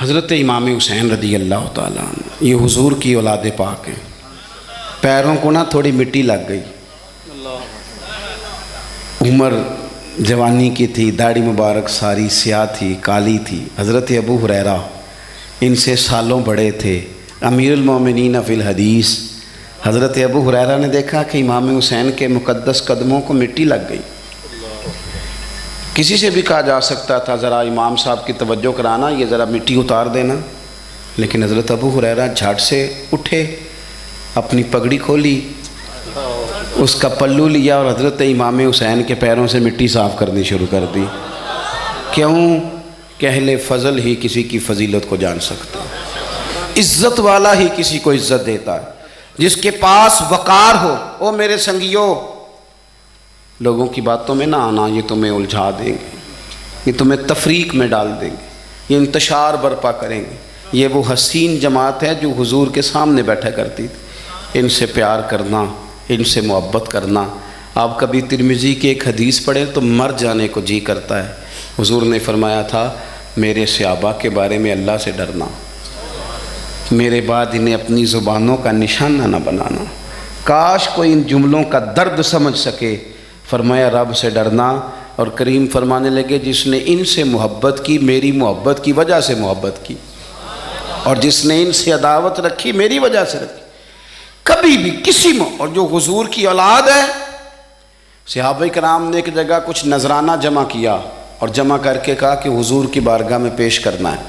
حضرت امام حسین رضی اللہ تعالیٰ عنہ یہ حضور کی اولاد پاک ہیں. پیروں کو نا تھوڑی مٹی لگ گئی. عمر جوانی کی تھی، داڑھی مبارک ساری سیاہ تھی، کالی تھی. حضرت ابو ہریرہ ان سے سالوں بڑے تھے، امیر المومنین فی الحدیث. حضرت ابو ہریرہ نے دیکھا کہ امام حسین کے مقدس قدموں کو مٹی لگ گئی. کسی سے بھی کہا جا سکتا تھا ذرا امام صاحب کی توجہ کرانا، یہ ذرا مٹی اتار دینا، لیکن حضرت ابو ہریرہ جھٹ سے اٹھے، اپنی پگڑی کھولی، اس کا پلو لیا اور حضرت امام حسین کے پیروں سے مٹی صاف کرنی شروع کر دی. کیوں کہ اہل فضل ہی کسی کی فضیلت کو جان سکتا ہے، عزت والا ہی کسی کو عزت دیتا ہے. جس کے پاس وقار ہو. او میرے سنگیو، لوگوں کی باتوں میں نہ آنا، یہ تمہیں الجھا دیں گے، یہ تمہیں تفریق میں ڈال دیں گے، یہ انتشار برپا کریں گے. یہ وہ حسین جماعت ہے جو حضور کے سامنے بیٹھا کرتی تھی. ان سے پیار کرنا، ان سے محبت کرنا. آپ کبھی ترمذی کی ایک حدیث پڑھیں تو مر جانے کو جی کرتا ہے. حضور نے فرمایا تھا میرے صحابہ کے بارے میں اللہ سے ڈرنا، میرے بعد انہیں اپنی زبانوں کا نشانہ نہ بنانا. کاش کوئی ان جملوں کا درد سمجھ سکے. فرمایا رب سے ڈرنا، اور کریم فرمانے لگے جس نے ان سے محبت کی میری محبت کی وجہ سے محبت کی، اور جس نے ان سے عداوت رکھی میری وجہ سے رکھی. کبھی بھی کسی میں، اور جو حضور کی اولاد ہے. صحابہ کرام نے ایک جگہ کچھ نذرانہ جمع کیا اور جمع کر کے کہا کہ حضور کی بارگاہ میں پیش کرنا ہے.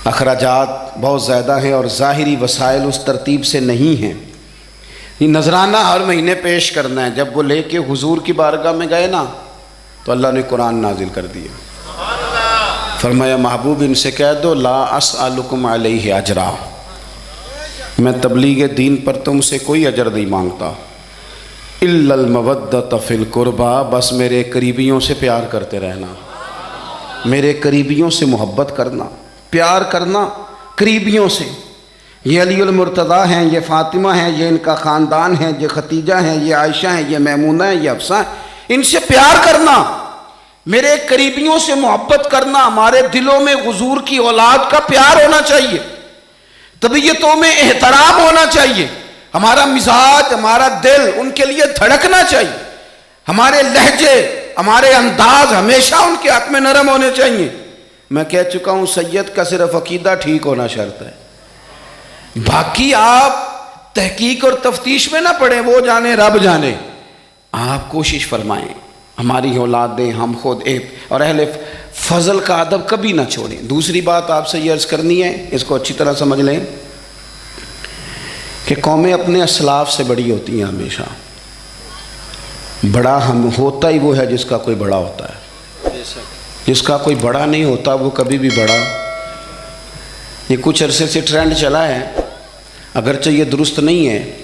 اخراجات بہت زیادہ ہیں اور ظاہری وسائل اس ترتیب سے نہیں ہیں. یہ نذرانہ ہر مہینے پیش کرنا ہے. جب وہ لے کے حضور کی بارگاہ میں گئے نا تو اللہ نے قرآن نازل کر دیا. فرمایا محبوب ان سے کہہ دو لا اسألکم علیہ اجرا، میں تبلیغ دین پر تم سے کوئی اجر نہیں مانگتا. الا المودۃ فی القربى، بس میرے قریبیوں سے پیار کرتے رہنا، میرے قریبیوں سے محبت کرنا، پیار کرنا قریبیوں سے. یہ علی المرتضیٰ ہیں، یہ فاطمہ ہیں، یہ ان کا خاندان ہے، یہ ختیجہ ہیں، یہ عائشہ ہیں، یہ میمونہ ہیں، یہ حفصہ ہیں. ان سے پیار کرنا، میرے قریبیوں سے محبت کرنا. ہمارے دلوں میں حضور کی اولاد کا پیار ہونا چاہیے، طبیعتوں میں احترام ہونا چاہیے. ہمارا مزاج، ہمارا دل ان کے لیے دھڑکنا چاہیے. ہمارے لہجے، ہمارے انداز ہمیشہ ان کے حق میں نرم ہونے چاہیے. میں کہہ چکا ہوں سید کا صرف عقیدہ ٹھیک ہونا شرط ہے، باقی آپ تحقیق اور تفتیش میں نہ پڑیں، وہ جانے رب جانے. آپ کوشش فرمائیں ہماری اولادیں، ہم خود اور اہل فضل کا ادب کبھی نہ چھوڑیں. دوسری بات آپ سے یہ عرض کرنی ہے، اس کو اچھی طرح سمجھ لیں کہ قومیں اپنے اسلاف سے بڑی ہوتی ہیں ہمیشہ. بڑا ہم ہوتا ہی وہ ہے جس کا کوئی بڑا ہوتا ہے، جس کا کوئی بڑا نہیں ہوتا وہ کبھی بھی بڑا. یہ کچھ عرصے سے ٹرینڈ چلا ہے، اگرچہ یہ درست نہیں ہے.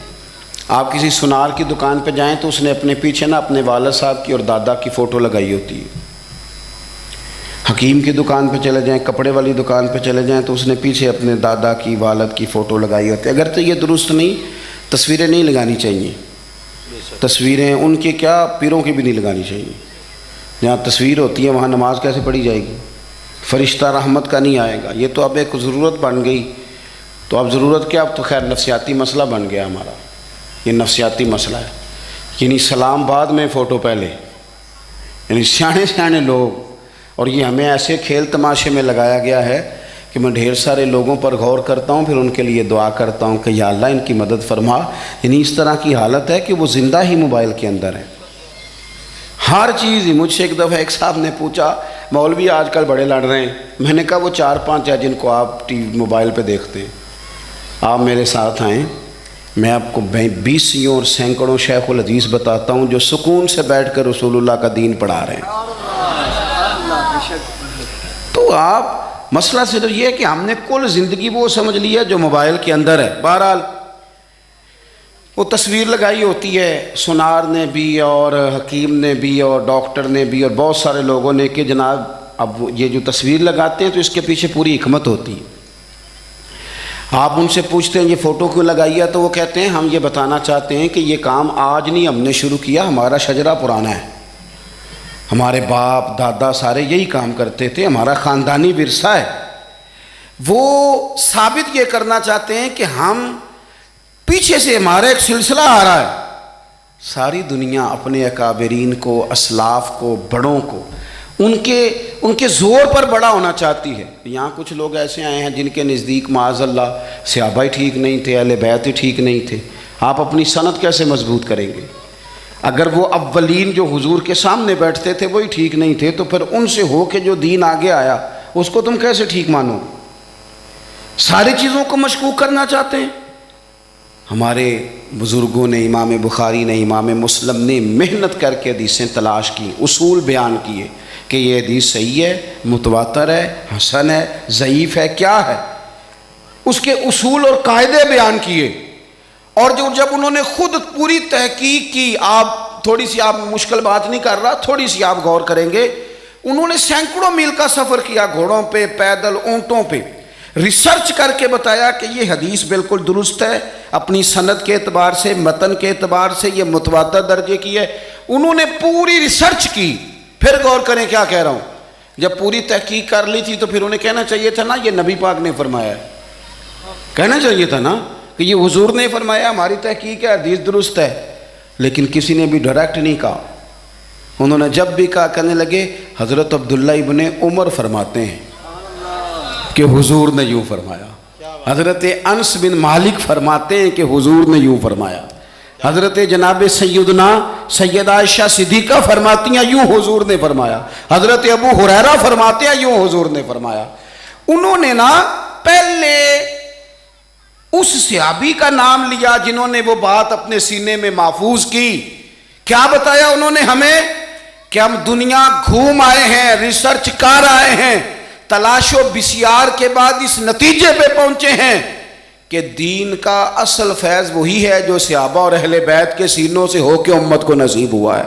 آپ کسی سنار کی دکان پہ جائیں تو اس نے اپنے پیچھے نا اپنے والد صاحب کی اور دادا کی فوٹو لگائی ہوتی ہے. حکیم کی دکان پہ چلے جائیں، کپڑے والی دکان پہ چلے جائیں تو اس نے پیچھے اپنے دادا کی، والد کی فوٹو لگائی ہوتی ہے. اگرچہ یہ درست نہیں، تصویریں نہیں لگانی چاہیے. تصویریں ان کے کیا، پیروں کی بھی نہیں لگانی چاہیے. جہاں تصویر ہوتی ہے وہاں نماز کیسے پڑھی جائے گی؟ فرشتہ رحمت کا نہیں آئے گا. یہ تو اب ایک ضرورت بن گئی. تو اب ضرورت کیا، اب تو خیر نفسیاتی مسئلہ بن گیا ہمارا. یہ نفسیاتی مسئلہ ہے، یعنی سلام بعد میں فوٹو پہلے. یعنی سیانے سیانے لوگ، اور یہ ہمیں ایسے کھیل تماشے میں لگایا گیا ہے کہ میں ڈھیر سارے لوگوں پر غور کرتا ہوں، پھر ان کے لیے دعا کرتا ہوں کہ یا اللہ ان کی مدد فرما. یعنی اس طرح کی حالت ہے کہ وہ زندہ ہی موبائل کے اندر ہے. ہر چیز ہی. مجھ سے ایک دفعہ ایک صاحب نے پوچھا مولوی آج کل بڑے لڑ رہے ہیں. میں نے کہا وہ 4-5 ہے جن کو آپ موبائل پہ دیکھتے ہیں. آپ میرے ساتھ آئیں، میں آپ کو 20 اور سینکڑوں شیخ الحدیث بتاتا ہوں جو سکون سے بیٹھ کر رسول اللہ کا دین پڑھا رہے ہیں. تو آپ مسئلہ صرف یہ ہے کہ ہم نے کل زندگی وہ سمجھ لی ہے جو موبائل کے اندر ہے. بہرحال وہ تصویر لگائی ہوتی ہے سنار نے بھی اور حکیم نے بھی اور ڈاکٹر نے بھی اور بہت سارے لوگوں نے کہ جناب اب یہ جو تصویر لگاتے ہیں تو اس کے پیچھے پوری حکمت ہوتی ہے. آپ ان سے پوچھتے ہیں یہ فوٹو کیوں لگائی ہے تو وہ کہتے ہیں ہم یہ بتانا چاہتے ہیں کہ یہ کام آج نہیں ہم نے شروع کیا، ہمارا شجرہ پرانا ہے، ہمارے باپ دادا سارے یہی کام کرتے تھے، ہمارا خاندانی ورثہ ہے. وہ ثابت یہ کرنا چاہتے ہیں کہ ہم پیچھے سے ہمارا ایک سلسلہ آ رہا ہے. ساری دنیا اپنے اکابرین کو، اسلاف کو، بڑوں کو ان کے زور پر بڑا ہونا چاہتی ہے. یہاں کچھ لوگ ایسے آئے ہیں جن کے نزدیک معاذ اللہ صحابہ ہی ٹھیک نہیں تھے، اہل بیت ہی ٹھیک نہیں تھے. آپ اپنی سند کیسے مضبوط کریں گے؟ اگر وہ اولین جو حضور کے سامنے بیٹھتے تھے وہی ٹھیک نہیں تھے تو پھر ان سے ہو کے جو دین آگے آیا اس کو تم کیسے ٹھیک مانو؟ ساری چیزوں کو مشکوک کرنا چاہتے ہیں. ہمارے بزرگوں نے، امام بخاری نے، امام مسلم نے محنت کر کے حدیثیں تلاش کی، اصول بیان کیے کہ یہ حدیث صحیح ہے، متواتر ہے، حسن ہے، ضعیف ہے، کیا ہے، اس کے اصول اور قاعدے بیان کیے. اور جب انہوں نے خود پوری تحقیق کی، آپ تھوڑی سی، آپ مشکل بات نہیں کر رہا، تھوڑی سی آپ غور کریں گے، انہوں نے سینکڑوں میل کا سفر کیا، گھوڑوں پہ، پیدل، اونٹوں پہ، ریسرچ کر کے بتایا کہ یہ حدیث بالکل درست ہے، اپنی سند کے اعتبار سے، متن کے اعتبار سے یہ متواتر درجے کی ہے. انہوں نے پوری ریسرچ کی. پھر غور کریں کیا کہہ رہا ہوں، جب پوری تحقیق کر لی تھی تو پھر انہیں کہنا چاہیے تھا نا یہ نبی پاک نے فرمایا ہے، کہنا چاہیے تھا نا کہ یہ حضور نے فرمایا، ہماری تحقیق ہے، حدیث درست ہے. لیکن کسی نے بھی ڈائریکٹ نہیں کہا. انہوں نے جب بھی کہا کہنے لگے حضرت عبداللہ ابن عمر فرماتے ہیں کہ حضور نے یوں فرمایا، حضرت انس بن مالک فرماتے ہیں کہ حضور نے یوں فرمایا، حضرت جناب سیدہ عائشہ صدیقہ فرماتی ہیں یوں حضور نے فرمایا، حضرت ابو ہریرہ فرماتے ہیں یوں حضور نے فرمایا. انہوں نے نا پہلے اس صحابی کا نام لیا جنہوں نے وہ بات اپنے سینے میں محفوظ کی. کیا بتایا انہوں نے ہمیں کہ ہم دنیا گھوم آئے ہیں، ریسرچ کر آئے ہیں، تلاش و بسیار کے بعد اس نتیجے پہ پہنچے ہیں کہ دین کا اصل فیض وہی ہے جو صحابہ اور اہل بیت کے سینوں سے ہو کے امت کو نصیب ہوا ہے.